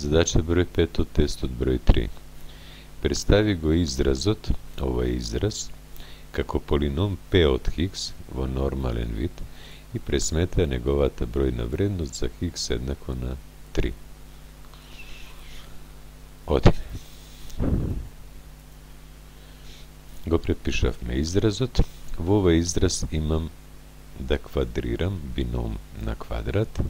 Задача број 5 од тестот број 3. Представи го изразот, ова е израз, како полином p од хикс во нормален вид и пресметаја неговата бројна вредност за хикс еднакво на 3. Одиме. Го препишавме изразот. Во овој израз имам да квадрирам бином на квадрат.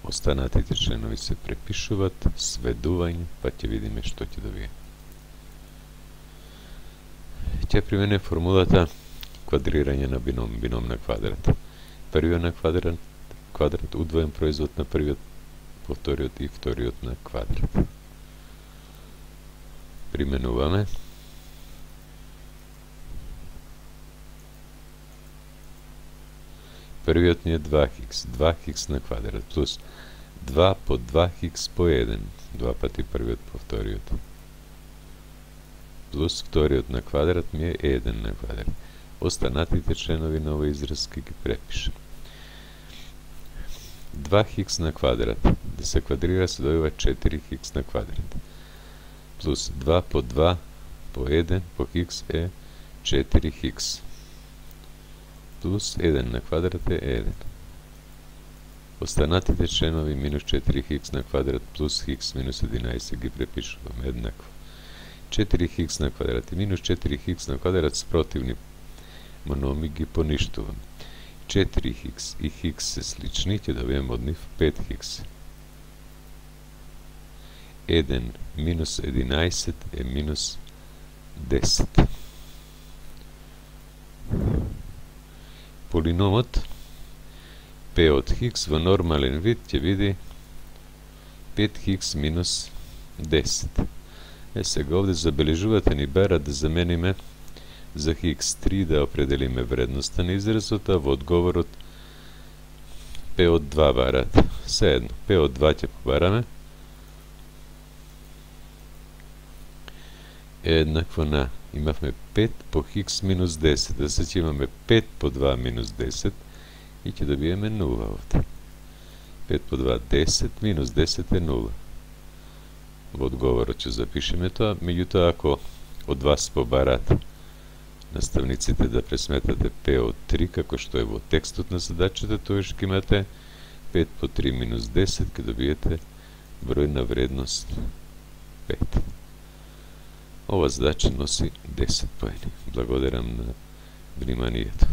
Останатите членови се препишуваат, сведување, па ќе видиме што ќе добие. Ќе примене формулата квадрирање на бином на квадрат. Првиот на квадрат удвоен производ на првиот по вториот и вториот на квадрат. Применуваме. Првиот ни е 2х на квадрат, плюс 2 по 2х по 1, 2 пати првиот по вториот, плюс вториот на квадрат ми е 1 на квадрат. Останатите членови на овој израз ќе ги препишам. 2х на квадрат, да се квадрира се добива 4х на квадрат, плюс 2 по 2 по 1 по х е 4х. Плюс 1 на квадрат е 1. Останатите членови минус 4х на квадрат плюс х минус 11 ги препишуваме еднакво. 4х на квадрат и минус 4х на квадрат спротивни мономи ги поништуваме. 4х и х се слични, ќе добиеме од нив 5х. 1 минус 11 е минус 10. Полиномот p од х во нормален вид ќе види 5х минус 10. Сега овде забележувате ни бара да замениме за х3 да определиме вредноста на изразот, а во одговорот p од 2 барат. Сеедно, p од 2 ќе побараме е еднакво на, имавме 5 по х минус 10, да се ќе имаме 5 по 2 минус 10 и ќе добиеме 0 овде. 5 по 2 10, минус 10 е 0. Во одговорот ќе запишеме тоа, меѓутоа ако од вас побарат наставниците да пресметате p од 3, како што е во текстот на задачата, тоаш ќе имате 5 по 3 минус 10, ќе добиете бројна вредност 5. Ова задача носи 10 поени. Благодарам на вниманието.